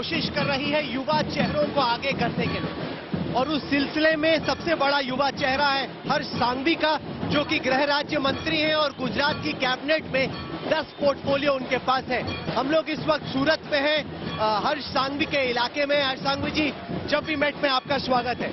कोशिश कर रही है युवा चेहरों को आगे करने के लिए, और उस सिलसिले में सबसे बड़ा युवा चेहरा है हर्ष सांघवी का, जो कि गृह राज्य मंत्री हैं और गुजरात की कैबिनेट में 10 पोर्टफोलियो उनके पास है। हम लोग इस वक्त सूरत में हैं, हर्ष सांघवी के इलाके में। हर्ष सांघवी जी, जब भी मेट में आपका स्वागत है।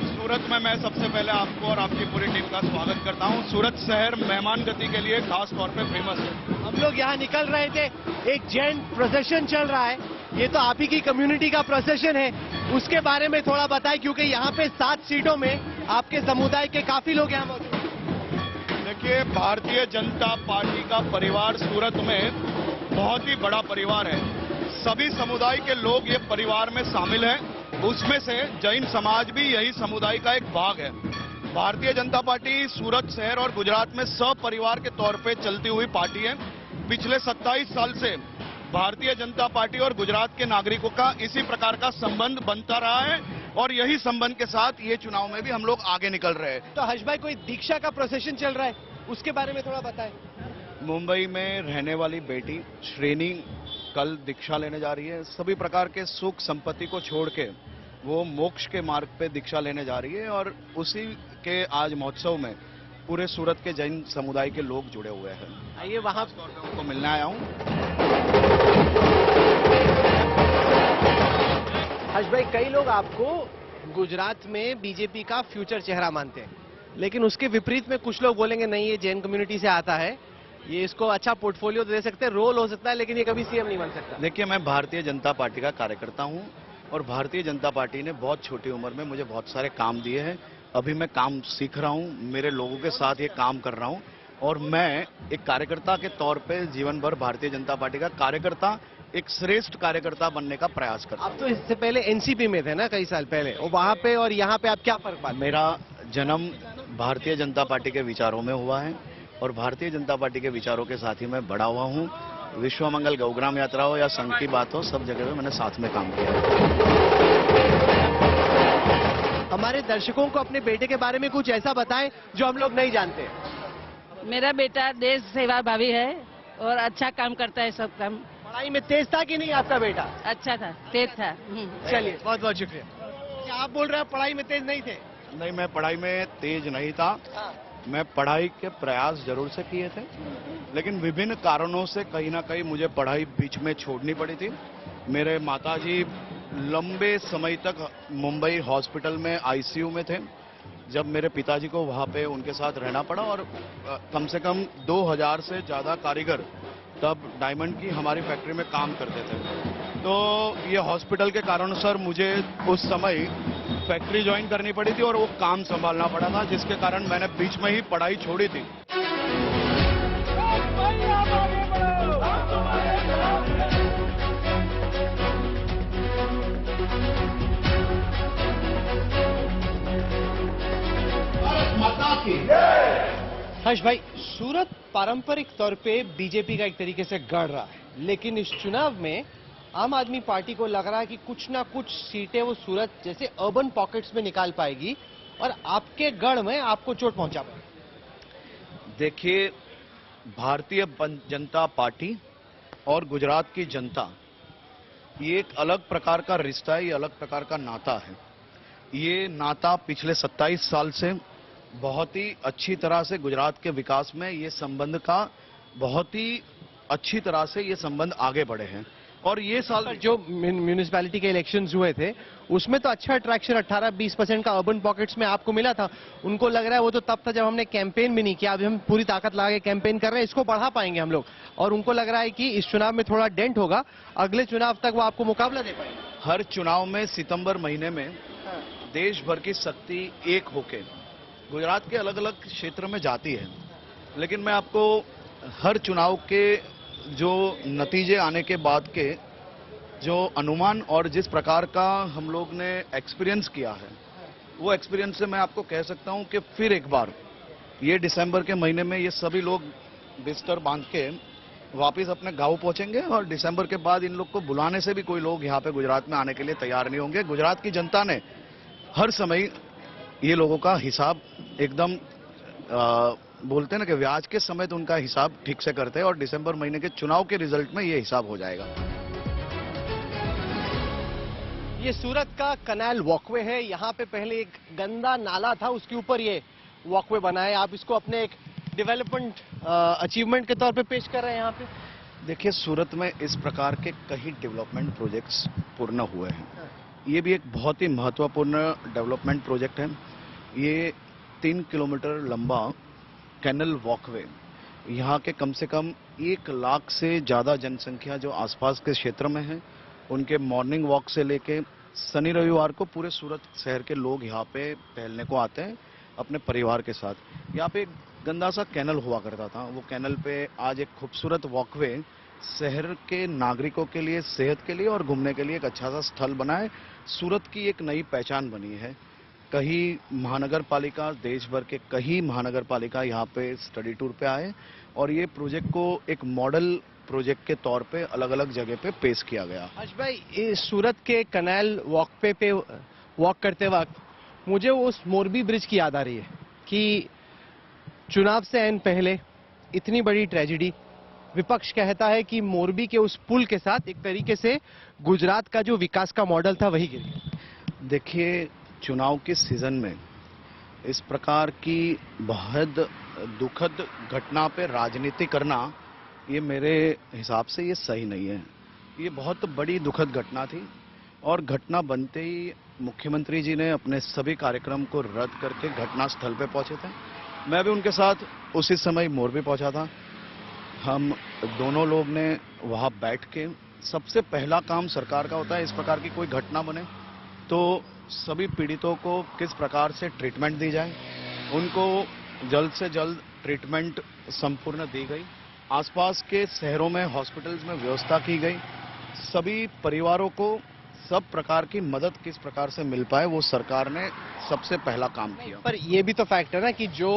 सूरत में मैं सबसे पहले आपको और आपकी पूरी टीम का स्वागत करता हूं। सूरत शहर मेहमान गति के लिए खास तौर पे फेमस है। हम लोग यहाँ निकल रहे थे, एक जैन प्रोसेशन चल रहा है, ये तो आप ही की कम्युनिटी का प्रोसेशन है, उसके बारे में थोड़ा बताएं, क्योंकि यहाँ पे 7 सीटों में आपके समुदाय के काफी लोग यहाँ मौजूद हैं। देखिए, भारतीय जनता पार्टी का परिवार सूरत में बहुत ही बड़ा परिवार है। सभी समुदाय के लोग ये परिवार में शामिल हैं, उसमें से जैन समाज भी यही समुदाय का एक भाग है। भारतीय जनता पार्टी सूरत शहर और गुजरात में सपरिवार के तौर पे चलती हुई पार्टी है। पिछले 27 साल से भारतीय जनता पार्टी और गुजरात के नागरिकों का इसी प्रकार का संबंध बनता रहा है, और यही संबंध के साथ ये चुनाव में भी हम लोग आगे निकल रहे हैं। तो हर्ष भाई, कोई दीक्षा का प्रोसेशन चल रहा है, उसके बारे में थोड़ा बताएं। मुंबई में रहने वाली बेटी श्रेणी कल दीक्षा लेने जा रही है। सभी प्रकार के सुख संपत्ति को छोड़ के वो मोक्ष के मार्ग पे दीक्षा लेने जा रही है, और उसी के आज महोत्सव में पूरे सूरत के जैन समुदाय के लोग जुड़े हुए हैं। आइए वहां उनको मिलने आया हूँ। हर्ष भाई, कई लोग आपको गुजरात में बीजेपी का फ्यूचर चेहरा मानते हैं, लेकिन उसके विपरीत में कुछ लोग बोलेंगे नहीं, ये जैन कम्युनिटी से आता है, ये इसको अच्छा पोर्टफोलियो दे सकते हैं, रोल हो सकता है, लेकिन ये कभी सीएम नहीं बन सकता। देखिए, मैं भारतीय जनता पार्टी का कार्यकर्ता हूँ, और भारतीय जनता पार्टी ने बहुत छोटी उम्र में मुझे बहुत सारे काम दिए हैं। अभी मैं काम सीख रहा हूँ, मेरे लोगों के साथ ये काम कर रहा हूँ, और मैं एक कार्यकर्ता के तौर पे जीवन भर भारतीय जनता पार्टी का कार्यकर्ता, एक श्रेष्ठ कार्यकर्ता बनने का प्रयास करता हूँ। आप तो इससे पहले एनसीपी में थे ना, कई साल पहले, और वहां पे और यहाँ पे आप क्या फर्क पाते? मेरा जन्म भारतीय जनता पार्टी के विचारों में हुआ है, और भारतीय जनता पार्टी के विचारों के साथ ही मैं बड़ा हुआ हूँ। विश्व मंगल गौग्राम यात्रा हो या संघ की बात हो, सब जगह पे मैंने साथ में काम किया है। हमारे दर्शकों को अपने बेटे के बारे में कुछ ऐसा बताएं जो हम लोग नहीं जानते। मेरा बेटा देश सेवा भावी है और अच्छा काम करता है, सब काम। पढ़ाई में तेज था कि नहीं आपका बेटा? अच्छा था, तेज था। चलिए, बहुत बहुत शुक्रिया। अच्छा, आप बोल रहे हैं पढ़ाई में तेज नहीं थे? नहीं, मैं पढ़ाई में तेज नहीं था। मैं पढ़ाई के प्रयास जरूर से किए थे, लेकिन विभिन्न कारणों से कहीं ना कहीं मुझे पढ़ाई बीच में छोड़नी पड़ी थी। मेरे माताजी लंबे समय तक मुंबई हॉस्पिटल में आईसीयू में थे, जब मेरे पिताजी को वहां पे उनके साथ रहना पड़ा, और कम से कम 2000 से ज्यादा कारीगर तब डायमंड की हमारी फैक्ट्री में काम करते थे। तो ये हॉस्पिटल के कारणों मुझे उस समय फैक्ट्री ज्वाइन करनी पड़ी थी, और वो काम संभालना पड़ा था, जिसके कारण मैंने बीच में ही पढ़ाई छोड़ी थी। हर्ष भाई, सूरत पारंपरिक तौर पे बीजेपी का एक तरीके से गढ़ रहा है, लेकिन इस चुनाव में आम आदमी पार्टी को लग रहा है कि कुछ ना कुछ सीटें वो सूरत जैसे अर्बन पॉकेट्स में निकाल पाएगी, और आपके गढ़ में आपको चोट पहुंचा पाएगी। देखिए, भारतीय जनता पार्टी और गुजरात की जनता, ये एक अलग प्रकार का रिश्ता है, ये अलग प्रकार का नाता है। ये नाता पिछले 27 साल से बहुत ही अच्छी तरह से गुजरात के विकास में ये संबंध का बहुत ही अच्छी तरह से ये संबंध आगे बढ़े हैं। और ये साल जो म्यूनिसिपैलिटी के इलेक्शंस हुए थे, उसमें तो अच्छा अट्रैक्शन 18-20% का अर्बन पॉकेट्स में आपको मिला था। उनको लग रहा है वो तो तब था जब हमने कैंपेन भी नहीं किया, अभी हम पूरी ताकत लगा के कैंपेन कर रहे हैं, इसको बढ़ा पाएंगे हम लोग, और उनको लग रहा है कि इस चुनाव में थोड़ा डेंट होगा, अगले चुनाव तक वो आपको मुकाबला दे पाएंगे। हर चुनाव में सितंबर महीने में देश भर की शक्ति एक होके गुजरात के अलग अलग क्षेत्र में जाती है, लेकिन मैं आपको हर चुनाव के जो नतीजे आने के बाद के जो अनुमान और जिस प्रकार का हम लोग ने एक्सपीरियंस किया है, वो एक्सपीरियंस से मैं आपको कह सकता हूं कि फिर एक बार ये दिसंबर के महीने में ये सभी लोग बिस्तर बांध के वापस अपने गांव पहुंचेंगे, और दिसंबर के बाद इन लोग को बुलाने से भी कोई लोग यहाँ पे गुजरात में आने के लिए तैयार नहीं होंगे। गुजरात की जनता ने हर समय ये लोगों का हिसाब एकदम बोलते हैं ना कि ब्याज के समय तो उनका हिसाब ठीक से करते हैं, और दिसंबर महीने के चुनाव के रिजल्ट में ये हिसाब हो जाएगा। ये सूरत का कनाल वॉकवे है। यहाँ पे पहले एक गंदा नाला था, उसके ऊपर ये वॉकवे बना है। आप इसको अपने एक डेवलपमेंट अचीवमेंट के तौर पे पेश कर रहे हैं यहाँ पे। देखिए, सूरत में इस प्रकार के कई डेवलपमेंट प्रोजेक्ट्स पूर्ण हुए हैं। ये भी एक बहुत ही महत्वपूर्ण डेवलपमेंट प्रोजेक्ट है। ये 3 किलोमीटर लंबा कैनल वॉकवे, यहाँ के कम से कम 1 लाख से ज़्यादा जनसंख्या जो आसपास के क्षेत्र में है, उनके मॉर्निंग वॉक से लेके शनि रविवार को पूरे सूरत शहर के लोग यहाँ पे टहलने को आते हैं अपने परिवार के साथ। यहाँ पे एक गंदा सा कैनल हुआ करता था, वो कैनल पे आज एक खूबसूरत वॉकवे शहर के नागरिकों के लिए, सेहत के लिए और घूमने के लिए एक अच्छा सा स्थल बना है। सूरत की एक नई पहचान बनी है। कई महानगर पालिका, देश भर के कई महानगर पालिका यहाँ पे स्टडी टूर पे आए और ये प्रोजेक्ट को एक मॉडल प्रोजेक्ट के तौर पे अलग अलग जगह पे पेश किया गया। आज भाई, इस सूरत के कनाल वॉकवे पे वॉक करते वक्त मुझे उस मोरबी ब्रिज की याद आ रही है कि चुनाव से ऐन पहले इतनी बड़ी ट्रेजेडी, विपक्ष कहता है कि मोरबी के उस पुल के साथ एक तरीके से गुजरात का जो विकास का मॉडल था वही गिर गया। देखिए, चुनाव के सीजन में इस प्रकार की बहुत दुखद घटना पे राजनीति करना, ये मेरे हिसाब से ये सही नहीं है। ये बहुत बड़ी दुखद घटना थी और घटना बनते ही मुख्यमंत्री जी ने अपने सभी कार्यक्रम को रद्द करके घटना स्थल पे पहुंचे थे। मैं भी उनके साथ उसी समय मोरबी पहुंचा था। हम दोनों लोग ने वहां बैठ के, सबसे पहला काम सरकार का होता है, इस प्रकार की कोई घटना बने तो सभी पीड़ितों को किस प्रकार से ट्रीटमेंट दी जाए, उनको जल्द से जल्द ट्रीटमेंट संपूर्ण दी गई। आसपास के शहरों में हॉस्पिटल्स में व्यवस्था की गई। सभी परिवारों को सब प्रकार की मदद किस प्रकार से मिल पाए, वो सरकार ने सबसे पहला काम किया। पर ये भी तो फैक्ट है ना कि जो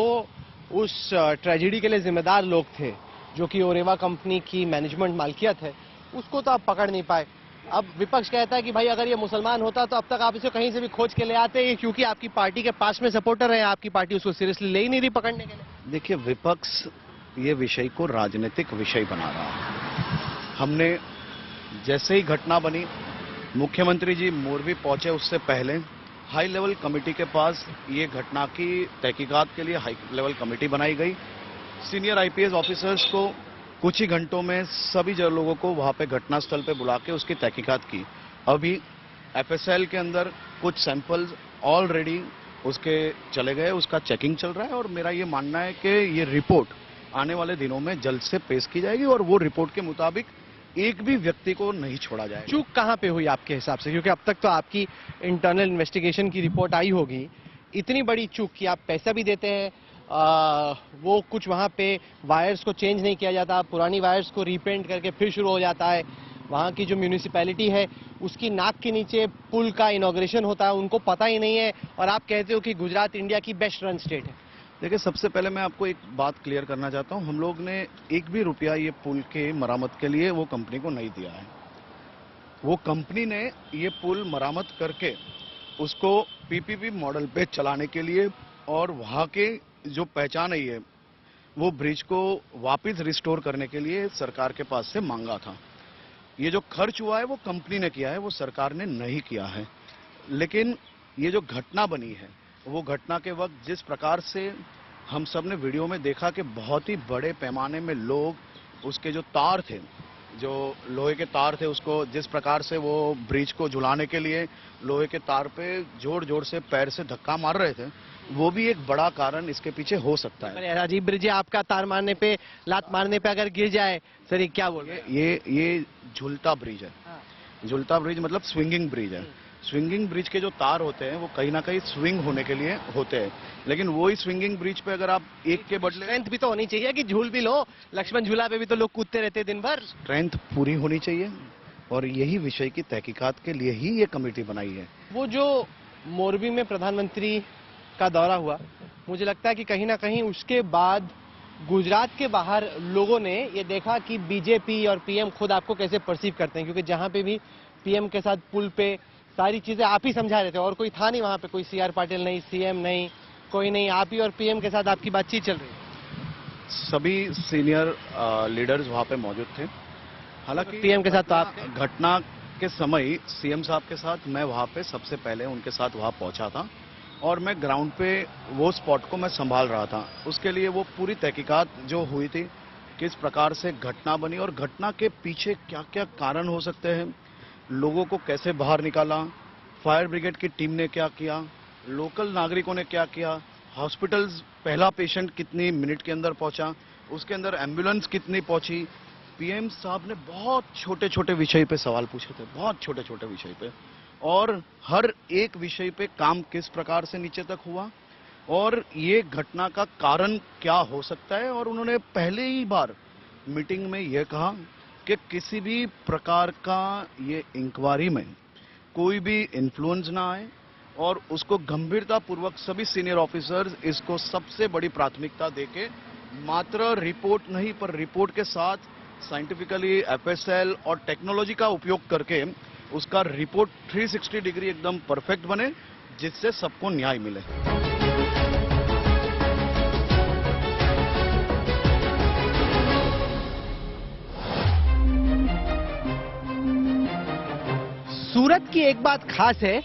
उस ट्रेजेडी के लिए जिम्मेदार लोग थे, जो कि ओरेवा कंपनी की मैनेजमेंट मालकियत है, उसको तो आप पकड़ नहीं पाए। अब विपक्ष कहता है कि भाई अगर ये मुसलमान होता तो अब तक आप इसे कहीं से भी खोज के ले आते, क्योंकि आपकी पार्टी के पास में सपोर्टर है, आपकी पार्टी उसको सीरियसली ले ही नहीं रही पकड़ने के लिए। देखिए, विपक्ष ये विषय को राजनीतिक विषय बना रहा है। हमने जैसे ही घटना बनी, मुख्यमंत्री जी मोरबी पहुंचे, उससे पहले हाई लेवल कमेटी के पास ये घटना की तहकीकात के लिए हाई लेवल कमेटी बनाई गई। सीनियर आईपीएस ऑफिसर्स को कुछ ही घंटों में सभी लोगों को वहां पे घटनास्थल पे बुला के उसकी तहकीकात की। अभी एफएसएल के अंदर कुछ सैंपल्स ऑलरेडी उसके चले गए, उसका चेकिंग चल रहा है और मेरा ये मानना है कि ये रिपोर्ट आने वाले दिनों में जल्द से पेश की जाएगी और वो रिपोर्ट के मुताबिक एक भी व्यक्ति को नहीं छोड़ा जाएगा। चूक कहां पे हुई आपके हिसाब से? क्योंकि अब तक तो आपकी इंटरनल इन्वेस्टिगेशन की रिपोर्ट आई होगी। इतनी बड़ी चूक कि आप पैसा भी देते हैं, वो कुछ वहां पे वायर्स को चेंज नहीं किया जाता, पुरानी वायर्स को रीपेंट करके फिर शुरू हो जाता है। वहां की जो म्यूनिसिपैलिटी है उसकी नाक के नीचे पुल का इनॉग्रेशन होता है, उनको पता ही नहीं है, और आप कहते हो कि गुजरात इंडिया की बेस्ट रन स्टेट है। देखिए, सबसे पहले मैं आपको एक बात क्लियर करना चाहता हूं। हम लोग ने एक भी रुपया ये पुल के मरामत के लिए वो कंपनी को नहीं दिया है। वो कंपनी ने ये पुल मरामत करके उसको पीपीपी मॉडल पे चलाने के लिए और वहां के जो पहचान है, ये वो ब्रिज को वापस रिस्टोर करने के लिए सरकार के पास से मांगा था। ये जो खर्च हुआ है वो कंपनी ने किया है, वो सरकार ने नहीं किया है। लेकिन ये जो घटना बनी है, वो घटना के वक्त जिस प्रकार से हम सब ने वीडियो में देखा कि बहुत ही बड़े पैमाने में लोग उसके जो तार थे, जो लोहे के तार थे, उसको जिस प्रकार से वो ब्रिज को झुलाने के लिए लोहे के तार पे जोर जोर से पैर से धक्का मार रहे थे, वो भी एक बड़ा कारण इसके पीछे हो सकता है। अरे अजीब ब्रिज है, आपका तार मारने पे, लात मारने पे अगर गिर जाए, सर ये क्या बोल रहे हैं? ये झुलता ब्रिज है। झुलता ब्रिज मतलब स्विंगिंग ब्रिज है। स्विंगिंग ब्रिज के जो तार होते हैं वो कहीं ना कहीं स्विंग होने के लिए होते हैं, लेकिन वही स्विंगिंग ब्रिज पे अगर आप एक के बदले स्ट्रेंथ भी तो होनी चाहिए कि झूल भी लो। लक्ष्मण झूला पे भी तो लोग कूदते रहते दिन भर। स्ट्रेंथ पूरी होनी चाहिए और यही विषय की तहकीकात के लिए ही ये कमेटी बनाई है। वो जो मोरबी में प्रधानमंत्री का दौरा हुआ, मुझे लगता है कि कहीं ना कहीं उसके बाद गुजरात के बाहर लोगों ने ये देखा कि बीजेपी और पीएम खुद आपको कैसे परसीव करते हैं, क्योंकि जहां पे भी पीएम के साथ पुल पे सारी चीजें आप ही समझा रहे थे और कोई था नहीं वहां पे, कोई सीआर पाटिल नहीं, सीएम नहीं, कोई नहीं, आप ही और पीएम के साथ आपकी बातचीत चल रही। सभी सीनियर लीडर्स वहां पे मौजूद थे। हालांकि पीएम के साथ तो आप घटना के समय सीएम साहब के साथ मैं वहाँ पे सबसे पहले उनके साथ वहाँ पहुँचा था और मैं ग्राउंड पे वो स्पॉट को मैं संभाल रहा था। उसके लिए वो पूरी तहकीकात जो हुई थी, किस प्रकार से घटना बनी और घटना के पीछे क्या क्या कारण हो सकते हैं, लोगों को कैसे बाहर निकाला, फायर ब्रिगेड की टीम ने क्या किया, लोकल नागरिकों ने क्या किया, हॉस्पिटल्स पहला पेशेंट कितनी मिनट के अंदर पहुंचा, उसके अंदर एम्बुलेंस कितनी पहुंची। पीएम साहब ने बहुत छोटे छोटे विषय पे सवाल पूछे थे, बहुत छोटे छोटे विषय पे, और हर एक विषय पे काम किस प्रकार से नीचे तक हुआ और ये घटना का कारण क्या हो सकता है। और उन्होंने पहले ही बार मीटिंग में यह कहा कि किसी भी प्रकार का ये इंक्वायरी में कोई भी इन्फ्लुएंस ना आए और उसको गंभीरता पूर्वक सभी सीनियर ऑफिसर्स इसको सबसे बड़ी प्राथमिकता देके मात्र रिपोर्ट नहीं पर रिपोर्ट के साथ साइंटिफिकली एफएसएल और टेक्नोलॉजी का उपयोग करके उसका रिपोर्ट 360 डिग्री एकदम परफेक्ट बने, जिससे सबको न्याय मिले। सूरत की एक बात खास है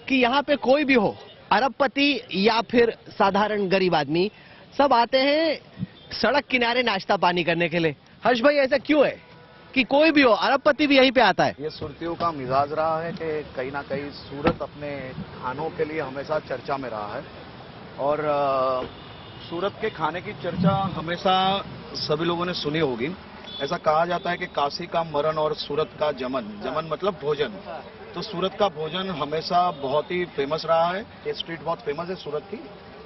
कि यहाँ पे कोई भी हो, अरबपति या फिर साधारण गरीब आदमी, सब आते हैं सड़क किनारे नाश्ता पानी करने के लिए। हर्ष भाई, ऐसा क्यों है कि कोई भी हो, अरबपति भी यहीं पे आता है? ये सुरतियों का मिजाज रहा है कि कहीं ना कहीं सूरत अपने खानों के लिए हमेशा चर्चा में रहा है और सूरत के खाने की चर्चा हमेशा सभी लोगों ने सुनी होगी। ऐसा कहा जाता है कि काशी का मरण और सूरत का जमन, जमन मतलब भोजन, तो सूरत का भोजन हमेशा बहुत ही फेमस रहा है। ये स्ट्रीट बहुत फेमस है सूरत की,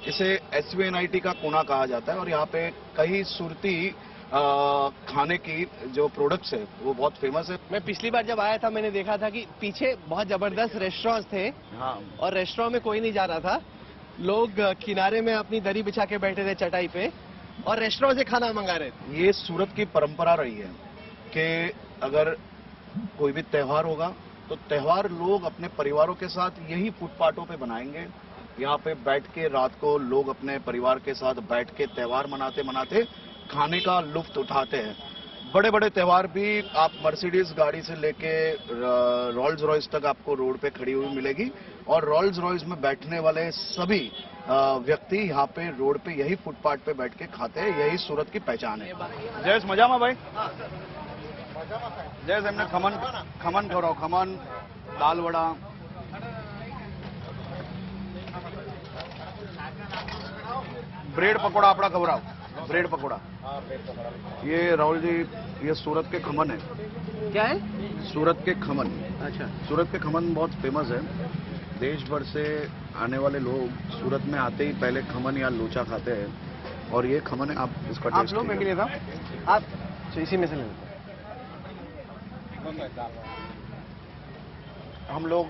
इसे SVNIT का कोना कहा जाता है और यहाँ पे कई सूरती खाने की जो प्रोडक्ट्स है वो बहुत फेमस है। मैं पिछली बार जब आया था मैंने देखा था कि पीछे बहुत जबरदस्त रेस्टोरेंट्स थे। हाँ, और रेस्टोरेंट में कोई नहीं जा रहा था, लोग किनारे में अपनी दरी बिछा के बैठे थे चटाई पे और रेस्टोरेंट से खाना मंगा रहे थे। ये सूरत की परंपरा रही है कि अगर कोई भी त्योहार होगा तो त्योहार लोग अपने परिवारों के साथ यही फुटपाथों पे बनाएंगे। यहाँ पे बैठ के रात को लोग अपने परिवार के साथ बैठ के त्योहार मनाते मनाते खाने का लुत्फ उठाते हैं। बड़े बड़े त्योहार भी आप मर्सिडीज गाड़ी से लेके रोल्स रॉयस तक आपको रोड पे खड़ी हुई मिलेगी और रोल्स रॉयस में बैठने वाले सभी व्यक्ति यहाँ पे रोड पे यही फुटपाथ पे बैठ के खाते हैं। यही सूरत की पहचान है। जयस मजा में भाई, जयस हमने खमन खमन करो, खमन दाल वड़ा, ब्रेड पकोड़ा अपना खबराओ, ब्रेड पकोड़ा। ये राहुल जी, ये सूरत के खमन है। क्या है? सूरत के खमन। अच्छा। सूरत के खमन बहुत फेमस है। देश भर से आने वाले लोग सूरत में आते ही पहले खमन या लोचा खाते हैं और ये खमन है। आप इसका टेस्ट लो, मैं भी लेता हूं। आप इसी में से लें। हम लोग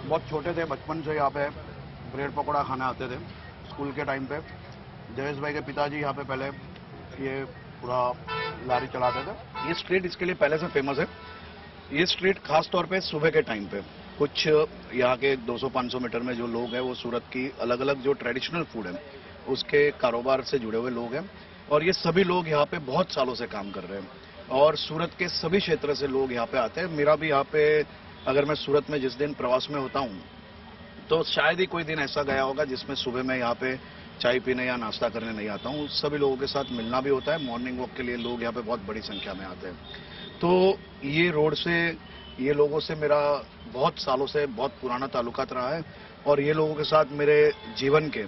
बहुत छोटे थे, बचपन से यहाँ पे ब्रेड पकोड़ा खाने आते थे स्कूल के टाइम पे। जयेश भाई के पिताजी यहाँ पे पहले ये पूरा लारी चलाते थे। ये स्ट्रीट इसके लिए पहले से फेमस है। ये स्ट्रीट खास तौर पे सुबह के टाइम पे कुछ यहाँ के 200-500 मीटर में जो लोग हैं वो सूरत की अलग अलग जो ट्रेडिशनल फूड है उसके कारोबार से जुड़े हुए लोग हैं और ये सभी लोग यहाँ पे बहुत सालों से काम कर रहे हैं और सूरत के सभी क्षेत्र से लोग यहाँ पे आते हैं। मेरा भी यहाँ पे, अगर मैं सूरत में जिस दिन प्रवास में होता हूँ तो शायद ही कोई दिन ऐसा गया होगा जिसमें सुबह मैं यहाँ पे चाय पीने या नाश्ता करने नहीं आता हूँ। सभी लोगों के साथ मिलना भी होता है। मॉर्निंग वॉक के लिए लोग यहाँ पे बहुत बड़ी संख्या में आते हैं। तो ये रोड से, ये लोगों से मेरा बहुत सालों से बहुत पुराना ताल्लुकात रहा है और ये लोगों के साथ मेरे जीवन के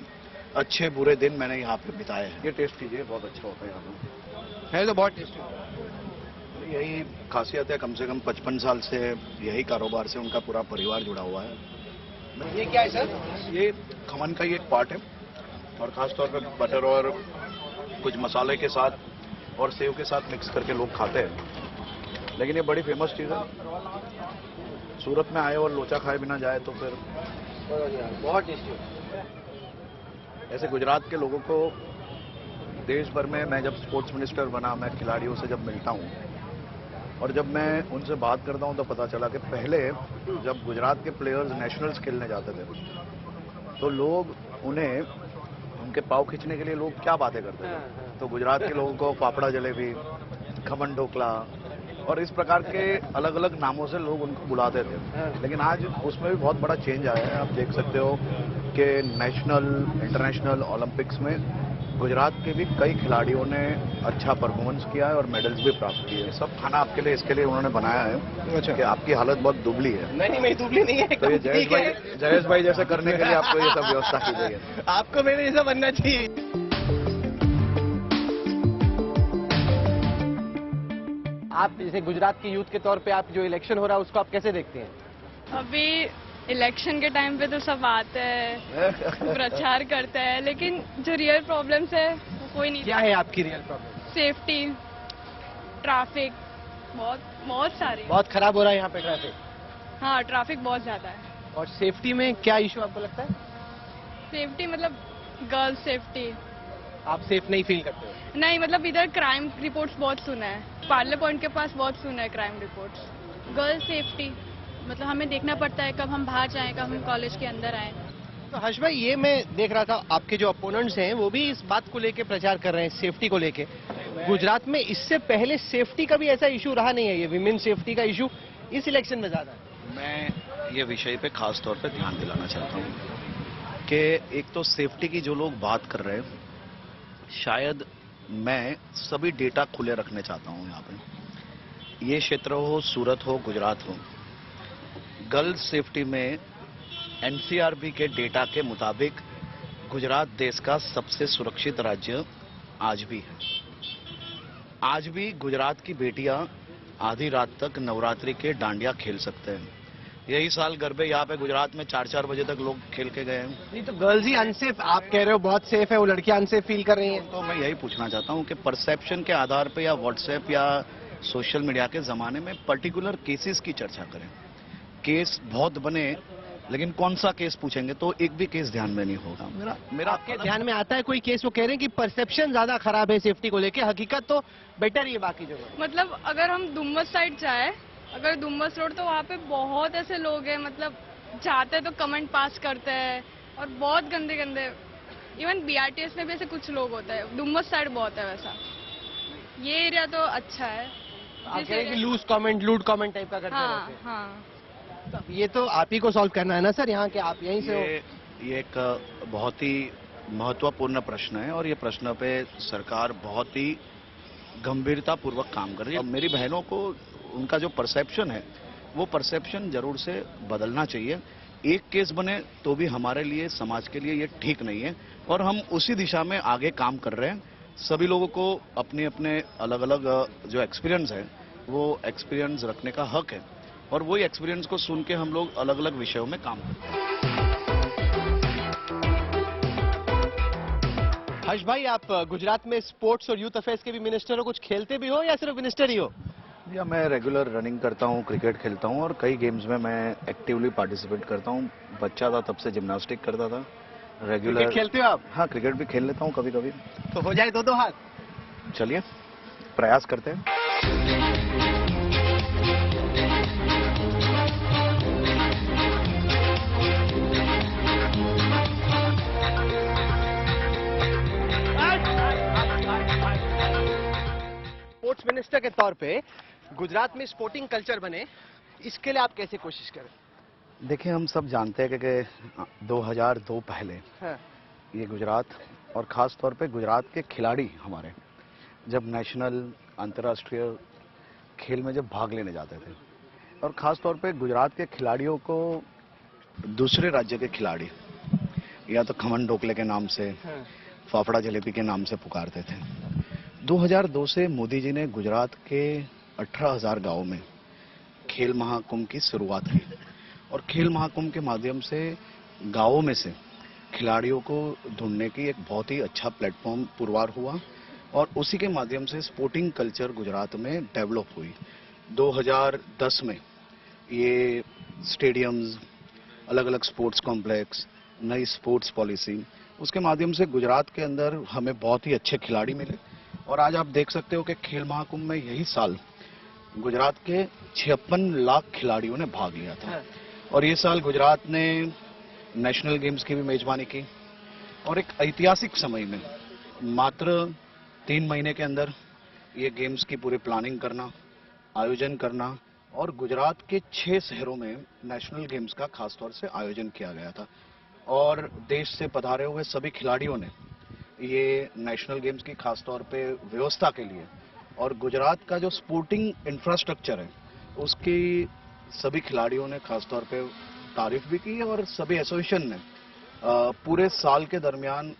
अच्छे बुरे दिन मैंने यहाँ पे बिताए हैं। ये टेस्ट कीजिए, बहुत अच्छा होता है यहाँ पे। है तो बहुत टेस्टी। यही खासियत है, कम से कम 55 साल से यही कारोबार से उनका पूरा परिवार जुड़ा हुआ है। ये क्या है सर? ये खमन का ही एक पार्ट है और खासतौर पर बटर और कुछ मसाले के साथ और सेव के साथ मिक्स करके लोग खाते हैं। लेकिन ये बड़ी फेमस चीज़ है। सूरत में आए और लोचा खाए बिना जाए तो फिर बहुत टेस्टी। ऐसे गुजरात के लोगों को देश भर में, मैं जब स्पोर्ट्स मिनिस्टर बना, मैं खिलाड़ियों से जब मिलता हूँ और जब मैं उनसे बात करता हूँ तो पता चला कि पहले जब गुजरात के प्लेयर्स नेशनल्स खेलने जाते थे तो लोग उन्हें, उनके पाँव खींचने के लिए लोग क्या बातें करते थे। तो गुजरात के लोगों को फाफड़ा जलेबी, खमन ढोकला, और इस प्रकार के अलग अलग नामों से लोग उनको बुलाते थे। लेकिन आज उसमें भी बहुत बड़ा चेंज आया है। आप देख सकते हो कि नेशनल, इंटरनेशनल, ओलंपिक्स में गुजरात के भी कई खिलाड़ियों ने अच्छा परफॉर्मेंस किया है और मेडल्स भी प्राप्त किए हैं। सब खाना आपके लिए इसके लिए उन्होंने बनाया है कि आपकी हालत बहुत दुबली है। नहीं दुबली नहीं है, तो ये जयेश भाई जैसे करने के लिए आपको ये सब व्यवस्था की गई है। आपको मेरे जैसा बनना चाहिए। आप जैसे गुजरात के यूथ के तौर पे आप जो इलेक्शन हो रहा है उसको आप कैसे देखते हैं? अभी इलेक्शन के टाइम पे तो सब आते हैं, प्रचार करते हैं, लेकिन जो रियल प्रॉब्लम्स है वो कोई नहीं। क्या है आपकी रियल प्रॉब्लम? सेफ्टी, ट्रैफिक, बहुत सारी। बहुत खराब हो रहा है यहाँ पे ट्रैफिक। हाँ, ट्रैफिक बहुत ज्यादा है। और सेफ्टी में क्या इशू आपको लगता है? सेफ्टी मतलब गर्ल्स सेफ्टी। आप सेफ नहीं फील करते हो? नहीं, मतलब इधर क्राइम रिपोर्ट्स बहुत सुना है, पार्ले पॉइंट के पास बहुत सुना है क्राइम रिपोर्ट्स। गर्ल्स सेफ्टी मतलब हमें देखना पड़ता है कब हम बाहर जाएं, कब हम कॉलेज के अंदर आएं। तो हर्ष भाई, ये मैं देख रहा था आपके जो अपोनेंट्स हैं वो भी इस बात को लेके प्रचार कर रहे हैं, सेफ्टी को लेके। गुजरात में इससे पहले सेफ्टी का भी ऐसा इशू रहा नहीं है, ये विमेन सेफ्टी का इशू इस इलेक्शन में ज्यादा है। मैं ये विषय पे खास तौर पे ध्यान दिलाना चाहता हूँ कि एक तो सेफ्टी की जो लोग बात कर रहे हैं, शायद मैं सभी डेटा खुले रखने चाहता हूँ। यहाँ पे ये क्षेत्र हो, सूरत हो, गुजरात हो, गर्ल्स सेफ्टी में एनसीआरबी के डेटा के मुताबिक गुजरात देश का सबसे सुरक्षित राज्य आज भी है। आज भी गुजरात की बेटियां आधी रात तक नवरात्रि के डांडिया खेल सकते हैं। यही साल गरबे यहाँ पे गुजरात में 4-4 बजे तक लोग खेल के गए हैं। नहीं तो गर्ल्स ही अनसेफ, आप कह रहे हो बहुत सेफ है, वो लड़कियां अनसेफ फील कर रही हैं। तो मैं यही पूछना चाहता हूँ कि परसेप्शन के आधार पे या व्हाट्सएप या सोशल मीडिया के जमाने में पर्टिकुलर केसेस की चर्चा करें। केस बहुत बने, लेकिन कौन सा केस पूछेंगे तो एक भी केस ध्यान में नहीं होगा। मेरा आपके ध्यान में आता है कोई केस? वो कह रहे हैं कि परसेप्शन ज्यादा खराब है सेफ्टी को लेके, हकीकत तो बेटर ही है बाकी जगह। मतलब अगर हम डुम्मस साइड जाए, अगर डुम्मस रोड, तो वहाँ पे बहुत ऐसे लोग हैं, मतलब जाते तो कमेंट पास करते हैं और बहुत गंदे गंदे। इवन बीआरटीएस में भी ऐसे कुछ लोग होते हैं। डुम्मस साइड बहुत है वैसा। ये एरिया तो अच्छा है। आप कह रहे हैं कि लूज कमेंट, लूड कमेंट टाइप का करते हाँ रहते हैं। हाँ। तो ये तो आप ही को सॉल्व करना है ना सर, यहाँ के आप यहीं से हो। ये एक बहुत ही महत्वपूर्ण प्रश्न है और ये प्रश्न पे सरकार बहुत ही गंभीरता पूर्वक काम कर रही है। और मेरी बहनों को उनका जो परसेप्शन है वो परसेप्शन जरूर से बदलना चाहिए। एक केस बने तो भी हमारे लिए, समाज के लिए ये ठीक नहीं है और हम उसी दिशा में आगे काम कर रहे हैं। सभी लोगों को अपने अपने अलग अलग जो एक्सपीरियंस है वो एक्सपीरियंस रखने का हक है और वही एक्सपीरियंस को सुन के हम लोग अलग अलग विषयों में काम करते हैं। हर्ष भाई, आप गुजरात में स्पोर्ट्स और यूथ अफेयर्स के भी मिनिस्टर हो, कुछ खेलते भी हो या सिर्फ मिनिस्टर ही हो? या मैं रेगुलर रनिंग करता हूँ, क्रिकेट खेलता हूँ और कई गेम्स में मैं एक्टिवली पार्टिसिपेट करता हूँ। बच्चा था तब से जिम्नास्टिक करता था रेगुलर। क्रिकेट खेलते हो आप? हाँ, क्रिकेट भी खेल लेता हूँ कभी कभी। तो हो जाए दो हाथ। चलिए प्रयास करते हैं। स्पोर्ट्स मिनिस्टर के तौर पे गुजरात में स्पोर्टिंग कल्चर बने, इसके लिए आप कैसे कोशिश करें? देखिए, हम सब जानते हैं कि 2002 पहले हाँ। ये गुजरात और ख़ास तौर पे गुजरात के खिलाड़ी हमारे जब नेशनल, अंतर्राष्ट्रीय खेल में जब भाग लेने जाते थे और ख़ास तौर पे गुजरात के खिलाड़ियों को दूसरे राज्य के खिलाड़ी या तो खमन ढोकले के नाम से, फाफड़ा जलेबी के नाम से पुकारते थे। 2002 से मोदी जी ने गुजरात के 18,000 गांवों में खेल महाकुंभ की शुरुआत की और खेल महाकुंभ के माध्यम से गांवों में से खिलाड़ियों को ढूंढने की एक बहुत ही अच्छा प्लेटफॉर्म पुरवार हुआ और उसी के माध्यम से स्पोर्टिंग कल्चर गुजरात में डेवलप हुई। 2010 में ये स्टेडियम्स, अलग अलग स्पोर्ट्स कॉम्प्लेक्स, नई स्पोर्ट्स पॉलिसी, उसके माध्यम से गुजरात के अंदर हमें बहुत ही अच्छे खिलाड़ी मिले और आज आप देख सकते हो कि खेल महाकुंभ में यही साल गुजरात के 56 लाख खिलाड़ियों ने भाग लिया था और ये साल गुजरात ने नेशनल गेम्स की भी मेजबानी की और एक ऐतिहासिक समय में मात्र 3 महीने के अंदर ये गेम्स की पूरी प्लानिंग करना, आयोजन करना और गुजरात के 6 शहरों में नेशनल गेम्स का खासतौर से आयोजन किया गया था और देश से पधारे हुए सभी खिलाड़ियों ने ये नेशनल गेम्स की खासतौर पे व्यवस्था के लिए और गुजरात का जो स्पोर्टिंग इंफ्रास्ट्रक्चर है उसकी सभी खिलाड़ियों ने खासतौर पे तारीफ भी की और सभी एसोसिएशन ने पूरे साल के दरमियान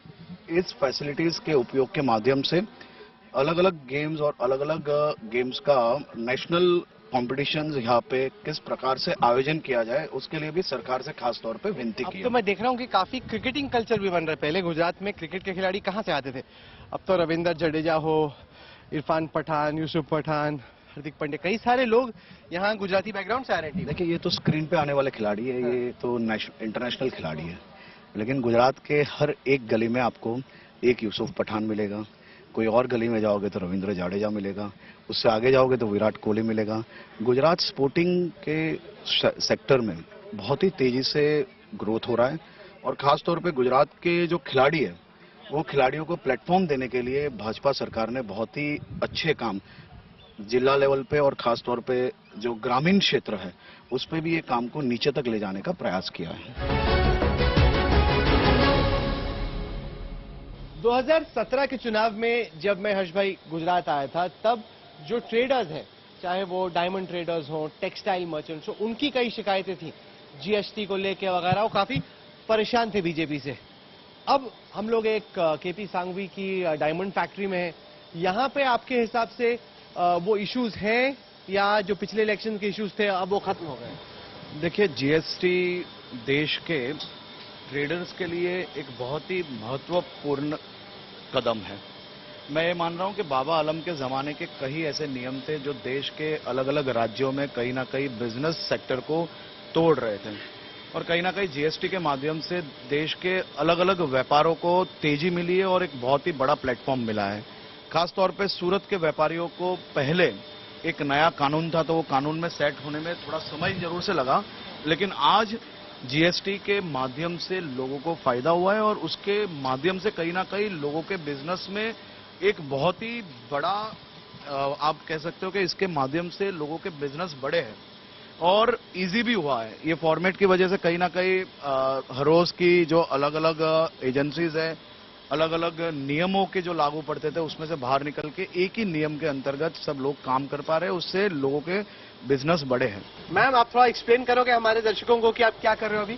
इस फैसिलिटीज के उपयोग के माध्यम से अलग अलग गेम्स और अलग अलग गेम्स का नेशनल कॉम्पिटिशन्स यहाँ पे किस प्रकार से आयोजन किया जाए उसके लिए भी सरकार से खास तौर पे विनती की अब तो मैं देख रहा हूँ कि काफी क्रिकेटिंग कल्चर भी बन रहा है। पहले गुजरात में क्रिकेट के खिलाड़ी कहाँ से आते थे, अब तो रविंद्र जडेजा हो, इरफान पठान, यूसुफ पठान, हार्दिक पांड्या, कई सारे लोग यहाँ गुजराती बैकग्राउंड से आ रहे हैं। देखिए ये तो स्क्रीन पे आने वाले खिलाड़ी है, ये तो इंटरनेशनल खिलाड़ी है, लेकिन गुजरात के हर एक गली में आपको एक यूसुफ पठान मिलेगा, कोई और गली में जाओगे तो रविंद्र जाडेजा मिलेगा, उससे आगे जाओगे तो विराट कोहली मिलेगा। गुजरात स्पोर्टिंग के सेक्टर में बहुत ही तेजी से ग्रोथ हो रहा है और खास तौर पे गुजरात के जो खिलाड़ी है वो खिलाड़ियों को प्लेटफॉर्म देने के लिए भाजपा सरकार ने बहुत ही अच्छे काम जिला लेवल पे और खास तौर पे जो ग्रामीण क्षेत्र है उस पे भी ये काम को नीचे तक ले जाने का प्रयास किया है। 2017 के चुनाव में जब मैं हर्ष भाई गुजरात आया था तब जो ट्रेडर्स हैं, चाहे वो डायमंड ट्रेडर्स हों, टेक्सटाइल मर्चेंट्स हों, उनकी कई शिकायतें थी जीएसटी को लेके वगैरह, वो काफी परेशान थे बीजेपी से। अब हम लोग एक केपी सांघवी की डायमंड फैक्ट्री में हैं, यहाँ पे आपके हिसाब से वो इश्यूज हैं या जो पिछले इलेक्शन के इश्यूज थे अब वो खत्म हो गए? देखिए जीएसटी देश के ट्रेडर्स के लिए एक बहुत ही महत्वपूर्ण कदम है। मैं ये मान रहा हूं कि बाबा आलम के जमाने के कई ऐसे नियम थे जो देश के अलग अलग राज्यों में कहीं ना कहीं बिजनेस सेक्टर को तोड़ रहे थे और कहीं ना कहीं जीएसटी के माध्यम से देश के अलग अलग व्यापारों को तेजी मिली है और एक बहुत ही बड़ा प्लेटफॉर्म मिला है। खासतौर पे सूरत के व्यापारियों को पहले एक नया कानून था तो वो कानून में सेट होने में थोड़ा समय जरूर से लगा, लेकिन आज जीएसटी के माध्यम से लोगों को फायदा हुआ है और उसके माध्यम से कहीं ना कहीं लोगों के बिजनेस में एक बहुत ही बड़ा आप कह सकते हो कि इसके माध्यम से लोगों के बिजनेस बढ़े हैं और इजी भी हुआ है। ये फॉर्मेट की वजह से कहीं ना कहीं हर रोज की जो अलग अलग एजेंसीज है, अलग अलग नियमों के जो लागू पड़ते थे उसमें से बाहर निकल के एक ही नियम के अंतर्गत सब लोग काम कर पा रहे हैं, उससे लोगों के बिजनेस बड़े हैं। मैम आप थोड़ा एक्सप्लेन करोगे हमारे दर्शकों को कि आप क्या कर रहे हो अभी?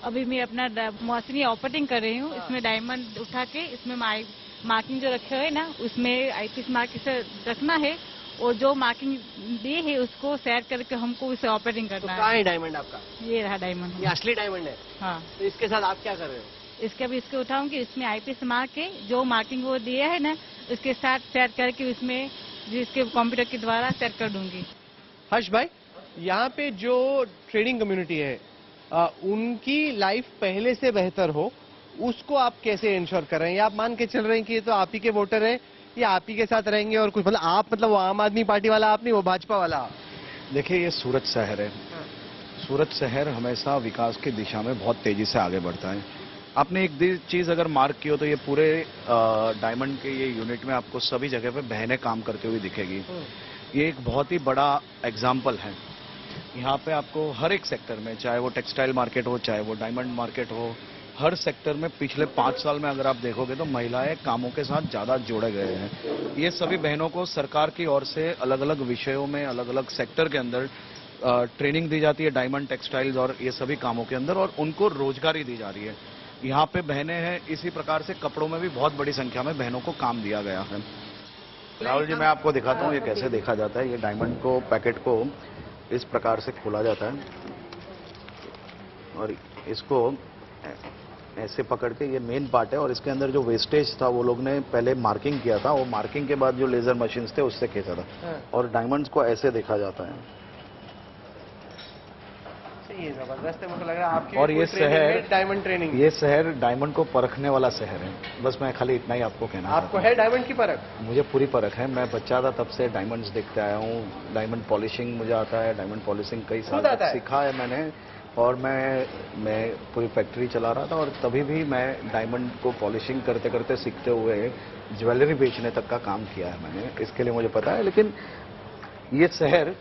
अभी मैं अपना मौसमी ऑपरेटिंग कर रही हूँ। इसमें डायमंड उठा के इसमें मार्किंग जो रखे हुए ना उसमें आईपीएस मार्किंग से रखना है और जो मार्किंग दिए है उसको सेट करके हमको इसे ऑपरेटिंग करना है। कहाँ है डायमंड आपका? ये रहा डायमंड। ये असली डायमंड है? हाँ। तो इसके साथ आप क्या कर रहे हो? इसके अभी इसके उठाऊंगी, इसमें आईपीएस मार्क के जो मार्किंग वो दिए है ना उसके साथ सेट करके उसमें जिसके कंप्यूटर के द्वारा सेट कर दूंगी। हर्ष भाई, यहाँ पे जो ट्रेडिंग कम्युनिटी है उनकी लाइफ पहले से बेहतर हो उसको आप कैसे इंश्योर कर रहे हैं? या आप मान के चल रहे हैं कि ये तो आप ही के वोटर हैं, या आप ही के साथ रहेंगे और कुछ मतलब वो आम आदमी पार्टी वाला आप नहीं, वो भाजपा वाला? देखिए ये सूरत शहर है, सूरत शहर हमेशा विकास की दिशा में बहुत तेजी से आगे बढ़ता है। आपने एक चीज अगर मार्क की हो तो ये पूरे डायमंड के ये यूनिट में आपको सभी जगह पे बहनें काम करते हुए दिखेगी। ये एक बहुत ही बड़ा एग्जाम्पल है। यहाँ पे आपको हर एक सेक्टर में, चाहे वो टेक्सटाइल मार्केट हो, चाहे वो डायमंड मार्केट हो, हर सेक्टर में पिछले 5 साल में अगर आप देखोगे तो महिलाएं कामों के साथ ज्यादा जोड़े गए हैं। ये सभी बहनों को सरकार की ओर से अलग अलग विषयों में, अलग अलग सेक्टर के अंदर ट्रेनिंग दी जाती है, डायमंड टेक्सटाइल्स और ये सभी कामों के अंदर, और उनको रोजगारी दी जा रही है। यहाँ पे बहनें हैं, इसी प्रकार से कपड़ों में भी बहुत बड़ी संख्या में बहनों को काम दिया गया है। राहुल जी, मैं आपको दिखाता हूँ ये कैसे देखा जाता है। ये डायमंड को पैकेट को इस प्रकार से खोला जाता है और इसको ऐसे पकड़ के, ये मेन पार्ट है और इसके अंदर जो वेस्टेज था वो लोग ने पहले मार्किंग किया था, वो मार्किंग के बाद जो लेजर मशीन्स थे उससे खींचा था और डायमंड्स को ऐसे देखा जाता है। ये जबरदस्त है, मुझे लग रहा है आपकी और ये शहर डायमंड ट्रेनिंग, ये शहर डायमंड को परखने वाला शहर है। बस मैं खाली इतना ही आपको कहना आपको चाहता हूं। है डायमंड की परख? मुझे पूरी परख है। मैं बच्चा था तब से डायमंड्स देखते आया हूँ। डायमंड पॉलिशिंग मुझे आता है, डायमंड पॉलिशिंग कई साल तक सीखा है मैंने और मैं पूरी फैक्ट्री चला रहा था और तभी भी मैं डायमंड को पॉलिशिंग करते करते सीखते हुए ज्वेलरी बेचने तक का काम किया है मैंने। इसके लिए मुझे पता है। लेकिन ये शहर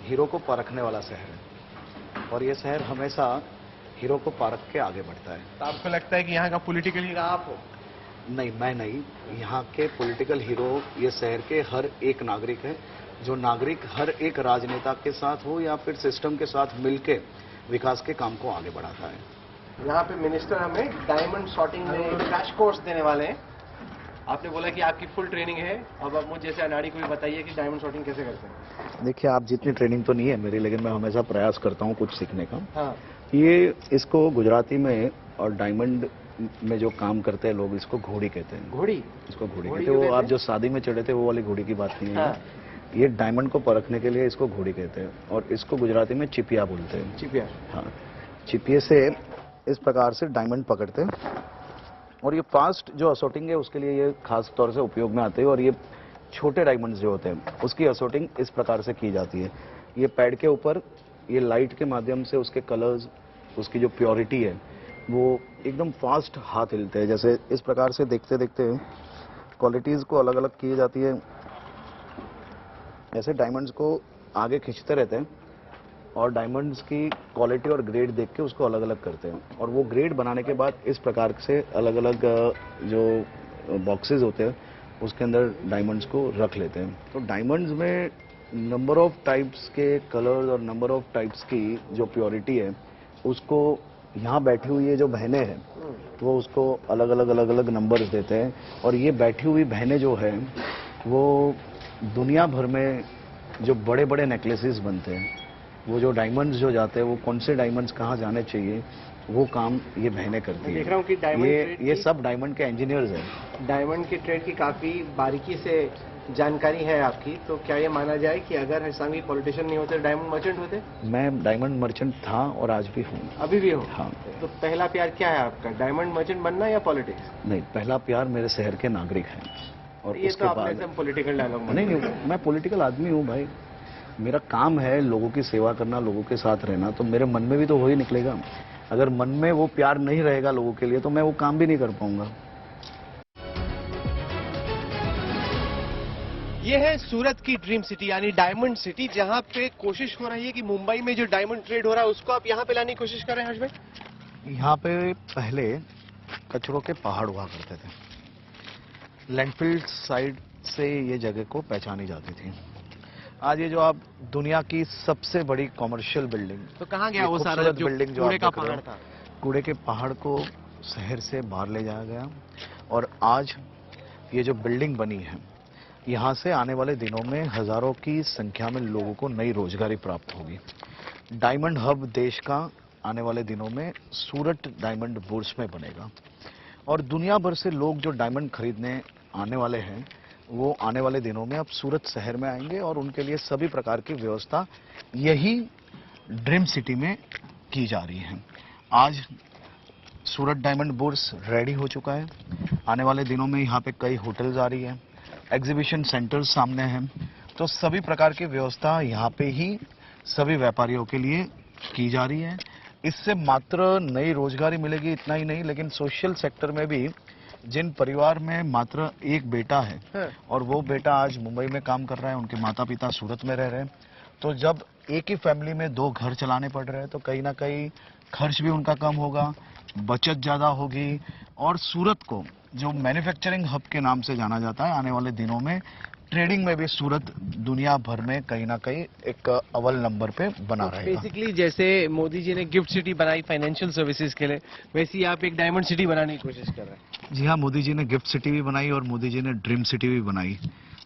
हीरो को परखने वाला शहर है और ये शहर हमेशा हीरो को परख के आगे बढ़ता है। तो आपको लगता है कि यहाँ का पॉलिटिकल हीरो आप हो? नहीं, मैं नहीं। यहाँ के पॉलिटिकल हीरो ये शहर के हर एक नागरिक है, जो नागरिक हर एक राजनेता के साथ हो या फिर सिस्टम के साथ मिलके विकास के काम को आगे बढ़ाता है। यहाँ पे मिनिस्टर हमें डायमंड शॉटिंग में क्रैश कोर्स देने वाले हैं। आपने बोला कि आपकी फुल ट्रेनिंग है, अब आप मुझे जैसे अनाड़ी को भी बताइए कि डायमंड शॉटिंग कैसे करते हैं। देखिए, आप जितनी ट्रेनिंग तो नहीं है मेरी, लेकिन मैं हमेशा प्रयास करता हूँ कुछ सीखने का। हाँ। ये इसको गुजराती में और डायमंड में जो काम करते हैं लोग, इसको घोड़ी कहते हैं। घोड़ी? इसको घोड़ी घोड़ी कहते हैं। वो क्यों आप जो शादी में चढ़े थे वो वाली घोड़ी की बात नहीं है। हाँ। ये डायमंड को परखने के लिए इसको घोड़ी कहते हैं और इसको गुजराती में चिपिया बोलते हैं। चिपिया? हाँ। चिपिये से इस प्रकार से डायमंड पकड़ते हैं और ये फास्ट जो असोटिंग है उसके लिए ये खास तौर से उपयोग में आते हैं। और ये छोटे डायमंड्स जो होते हैं उसकी असोटिंग इस प्रकार से की जाती है। ये पैड के ऊपर ये लाइट के माध्यम से उसके कलर्स, उसकी जो प्योरिटी है वो एकदम फास्ट हाथ हिलते हैं। जैसे इस प्रकार से देखते देखते क्वालिटीज को अलग अलग की जाती है। ऐसे डायमंड्स को आगे खींचते रहते हैं और डायमंड्स की क्वालिटी और ग्रेड देख के उसको अलग अलग करते हैं और वो ग्रेड बनाने के बाद इस प्रकार से अलग अलग जो बॉक्सेस होते हैं उसके अंदर डायमंड्स को रख लेते हैं। तो डायमंड्स में नंबर ऑफ टाइप्स के कलर्स और नंबर ऑफ टाइप्स की जो प्योरिटी है उसको यहाँ बैठी हुई ये जो बहनें हैं वो उसको अलग अलग नंबर्स देते हैं। और ये बैठी हुई बहनें जो है वो दुनिया भर में जो बड़े बड़े नेकलेसेस बनते हैं, वो जो डायमंड्स जो जाते हैं वो कौन से डायमंड्स कहाँ जाने चाहिए वो काम ये बहनें करती हैं। देख रहा हूँ कि डायमंड ये सब डायमंड के इंजीनियर्स हैं। डायमंड की ट्रेड की काफी बारीकी से जानकारी है आपकी। तो क्या ये माना जाए कि अगर हरसांघवी पॉलिटिशियन नहीं होते डायमंड मर्चेंट होते? मैं डायमंड मर्चेंट था और आज भी हूँ। अभी भी हो? हाँ। तो पहला प्यार क्या है आपका, डायमंड मर्चेंट बनना या पॉलिटिक्स? नहीं, पहला प्यार मेरे शहर के नागरिक हैं। और ये उसके तो आपने बाद एकदम पॉलिटिकल डायलॉग नहीं, मैं पॉलिटिकल आदमी हूँ भाई। मेरा काम है लोगों की सेवा करना, लोगों के साथ रहना, तो मेरे मन में भी तो वही निकलेगा। अगर मन में वो प्यार नहीं रहेगा लोगों के लिए तो मैं वो काम भी नहीं कर पाऊंगा। ये है सूरत की ड्रीम सिटी यानी डायमंड सिटी, जहां पे कोशिश हो रही है कि मुंबई में जो डायमंड ट्रेड हो रहा है उसको आप यहां पे लाने की कोशिश कर रहे हैं हर्ष भाई। यहाँ पे पहले कचरों के पहाड़ हुआ करते थे। लैंडफिल साइड से ये जगह को पहचानी जाती थी। आज ये जो आप दुनिया की सबसे बड़ी कॉमर्शियल बिल्डिंग, तो कहाँ गया वो सारा जो बिल्डिंग जो कूड़े का आप देख रहे पहाड़ हो, था? कूड़े के पहाड़ को शहर से बाहर ले जाया गया और आज ये जो बिल्डिंग बनी है यहाँ से आने वाले दिनों में हजारों की संख्या में लोगों को नई रोजगारी प्राप्त होगी। डायमंड हब देश का आने वाले दिनों में सूरत डायमंड बुर्स में बनेगा और दुनिया भर से लोग जो डायमंड खरीदने आने वाले हैं वो आने वाले दिनों में अब सूरत शहर में आएंगे और उनके लिए सभी प्रकार की व्यवस्था यही ड्रीम सिटी में की जा रही है। आज सूरत डायमंड बुर्स रेडी हो चुका है। आने वाले दिनों में यहाँ पे कई होटल्स आ रही है, एग्जीबिशन सेंटर्स सामने हैं, तो सभी प्रकार की व्यवस्था यहाँ पे ही सभी व्यापारियों के लिए की जा रही है। इससे मात्र नई रोजगारी मिलेगी इतना ही नहीं, लेकिन सोशल सेक्टर में भी जिन परिवार में मात्र एक बेटा है और वो बेटा आज मुंबई में काम कर रहा है, उनके माता पिता सूरत में रह रहे हैं, तो जब एक ही फैमिली में 2 घर चलाने पड़ रहे हैं तो कहीं ना कहीं खर्च भी उनका कम होगा, बचत ज्यादा होगी और सूरत को जो मैन्युफैक्चरिंग हब के नाम से जाना जाता है, आने वाले दिनों में ट्रेडिंग में भी सूरत दुनिया भर में कहीं ना कहीं एक अव्वल नंबर पे बना रहेगा। बेसिकली जैसे मोदी जी ने गिफ्ट सिटी बनाई फाइनेंशियल सर्विसेज के लिए, वैसे ही आप एक डायमंड सिटी बनाने की कोशिश कर रहे हैं। जी हाँ, मोदी जी ने गिफ्ट सिटी भी बनाई और मोदी जी ने ड्रीम सिटी भी बनाई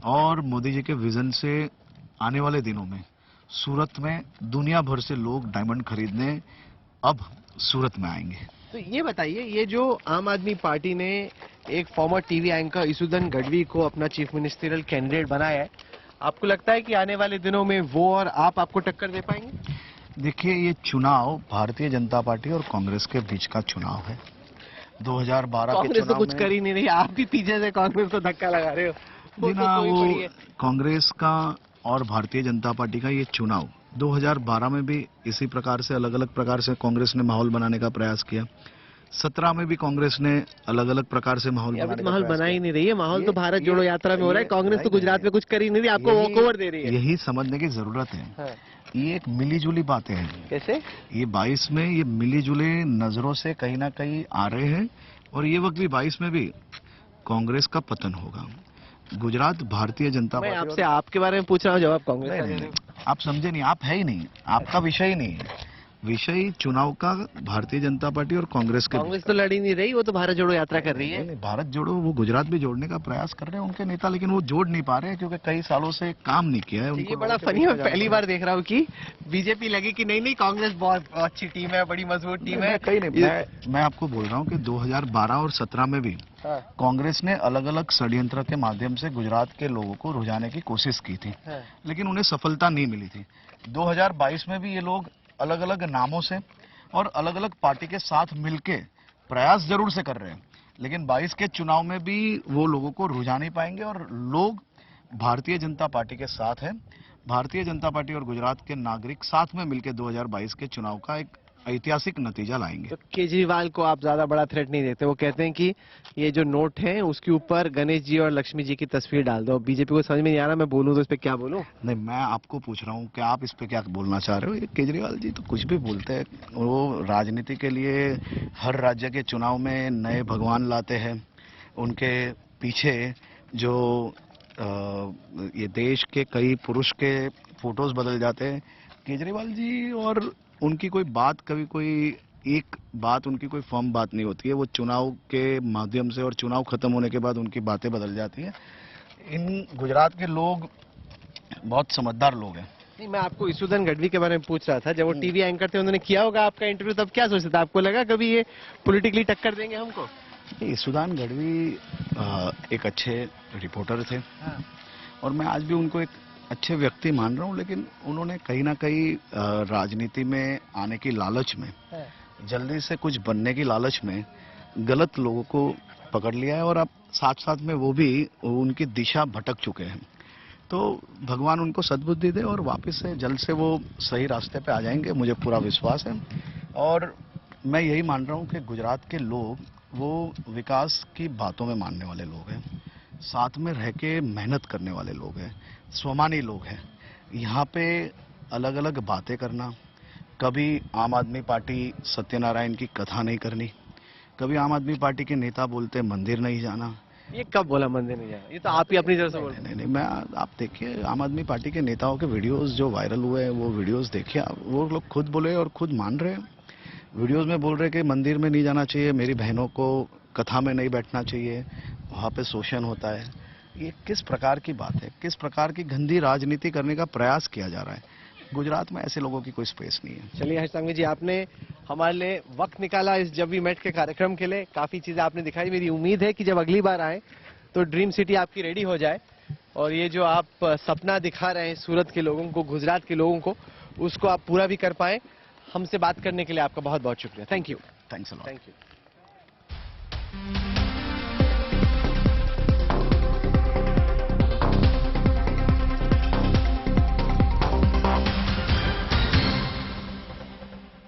और मोदी जी के विजन से आने वाले दिनों में सूरत में दुनिया भर से लोग डायमंड खरीदने अब सूरत में आएंगे। तो ये बताइए, ये जो आम आदमी पार्टी ने एक फॉर्मर टीवी एंकर इसुद्दीन गढ़वी को अपना चीफ मिनिस्टरियल कैंडिडेट बनाया है, आपको लगता है कि आने वाले दिनों में वो और आप आपको टक्कर दे पाएंगे? देखिए, ये चुनाव भारतीय जनता पार्टी और कांग्रेस के बीच का चुनाव है। 2012 के कांग्रेस तो चुनाव कुछ कर ही नहीं रही, आप भी पीछे से कांग्रेस को धक्का लगा रहे हो। वो तो सोई पड़ी है। कांग्रेस का और भारतीय जनता पार्टी का ये चुनाव 2012 में भी इसी प्रकार से अलग अलग प्रकार से कांग्रेस ने माहौल बनाने का प्रयास किया। 17 में भी कांग्रेस ने अलग अलग प्रकार से माहौल अभी बनाने तो का माहौल प्रयास बना ही किया। नहीं रही है, माहौल तो ये- भारत ये- जोड़ो यात्रा में हो रहा है, ये- कांग्रेस तो गुजरात में कुछ कर ही नहीं रही, आपको यही- वॉकओवर दे रही है। यही समझने की जरूरत है। हाँ। ये एक मिली जुली बातें हैं। कैसे? ये 22 में ये मिली जुले नजरों से कहीं ना कहीं आ रहे हैं, और ये वक्त भी 22 में भी कांग्रेस का पतन होगा। गुजरात भारतीय जनता मैं पार्टी आपसे आपके बारे में पूछ रहा हूँ, जवाब कांग्रेस का नहीं, दे नहीं, रहे हो। नहीं, आप समझे नहीं, आप है ही नहीं, आपका विषय ही नहीं है। विषय चुनाव का भारतीय जनता पार्टी और कांग्रेस के कांग्रेस तो लड़ी नहीं रही, वो तो भारत जोड़ो यात्रा कर रही नहीं, है। नहीं, भारत जोड़ो वो गुजरात भी जोड़ने का प्रयास कर रहे हैं उनके नेता, लेकिन वो जोड़ नहीं पा रहे हैं क्योंकि कई सालों से काम नहीं किया है उनको। ये बड़ा फनी है, पहली बार देख रहा हूँ कि बीजेपी लगी कि नहीं नहीं कांग्रेस बहुत अच्छी टीम है, बड़ी मजबूत टीम है। कहीं नहीं, मैं आपको बोल रहा हूँ कि 2012 और 17 में भी हाँ, कांग्रेस ने अलग अलग षड्यंत्र के माध्यम से गुजरात के लोगों को रुझाने की कोशिश की थी, हाँ। लेकिन उन्हें सफलता नहीं मिली थी। 2022 में भी ये लोग अलग अलग नामों से और अलग अलग पार्टी के साथ मिलके प्रयास जरूर से कर रहे हैं, लेकिन 22 के चुनाव में भी वो लोगों को रुझा नहीं पाएंगे, और लोग भारतीय जनता पार्टी के साथ हैं। भारतीय जनता पार्टी और गुजरात के नागरिक साथ में मिलकर 2022 के चुनाव का एक ऐतिहासिक नतीजा लाएंगे। तो केजरीवाल को आप ज्यादा बड़ा थ्रेट नहीं देखते? वो कहते हैं कि ये जो नोट है उसके ऊपर गणेश जी और लक्ष्मी जी की तस्वीर डाल दो। बीजेपी को समझ में नहीं आ रहा, मैं बोलूं तो इस पे क्या बोलूं? नहीं, मैं आपको पूछ रहा हूँ कि आप इस पे क्या बोलना चाह रहे हो। ये केजरीवाल जी तो कुछ भी बोलते हैं, वो राजनीति के लिए हर राज्य के चुनाव में नए भगवान लाते हैं। उनके पीछे जो ये देश के कई पुरुष के फोटोज बदल जाते हैं। केजरीवाल जी और उनकी कोई बात, कभी कोई एक बात उनकी कोई फर्म बात नहीं होती है। वो चुनाव के माध्यम से और चुनाव खत्म होने के बाद उनकी बातें बदल जाती हैं। इन गुजरात के लोग बहुत समझदार लोग हैं। नहीं, मैं आपको ईशुदान गढ़वी के बारे में पूछ रहा था। जब वो टीवी एंकर थे, उन्होंने किया होगा आपका इंटरव्यू, तब क्या सोचा था? आपको लगा कभी ये पॉलिटिकली टक्कर देंगे हमको? ईशुदान गढ़वी एक अच्छे रिपोर्टर थे, और मैं आज भी उनको एक अच्छे व्यक्ति मान रहा हूं, लेकिन उन्होंने कहीं ना कहीं राजनीति में आने की लालच में, जल्दी से कुछ बनने की लालच में गलत लोगों को पकड़ लिया है, और अब साथ साथ में वो भी उनकी दिशा भटक चुके हैं। तो भगवान उनको सद्बुद्धि दे और वापस से जल्द से वो सही रास्ते पे आ जाएंगे, मुझे पूरा विश्वास है। और मैं यही मान रहा हूं कि गुजरात के लोग वो विकास की बातों में मानने वाले लोग हैं, साथ में रह के मेहनत करने वाले लोग हैं, स्वाभिमानी लोग हैं। यहाँ पे अलग अलग बातें करना, कभी आम आदमी पार्टी सत्यनारायण की कथा नहीं करनी, कभी आम आदमी पार्टी के नेता बोलते मंदिर नहीं जाना। ये कब बोला मंदिर नहीं जाना? ये तो आप ही अपनी तरफ से बोल रहे हैं। नहीं, मैं आप देखिए आम आदमी पार्टी के नेताओं के वीडियोस जो वायरल हुए हैं, वो वीडियोस देखिए, वो लोग खुद बोले और खुद मान रहे हैं। वीडियोस में बोल रहे हैं कि मंदिर में नहीं जाना चाहिए, मेरी बहनों को कथा में नहीं बैठना चाहिए, वहाँ पे शोषण होता है। ये किस प्रकार की बात है? किस प्रकार की गंदी राजनीति करने का प्रयास किया जा रहा है? गुजरात में ऐसे लोगों की कोई स्पेस नहीं है। चलिए हर्षसांघवी जी, आपने हमारे लिए वक्त निकाला इस जब वी मेट के कार्यक्रम के लिए। काफी चीजें आपने दिखाई। मेरी उम्मीद है कि जब अगली बार आए तो ड्रीम सिटी आपकी रेडी हो जाए, और ये जो आप सपना दिखा रहे हैं सूरत के लोगों को, गुजरात के लोगों को, उसको आप पूरा भी कर पाए। हमसे बात करने के लिए आपका बहुत बहुत शुक्रिया। Thank you. Thanks a lot. Thank you.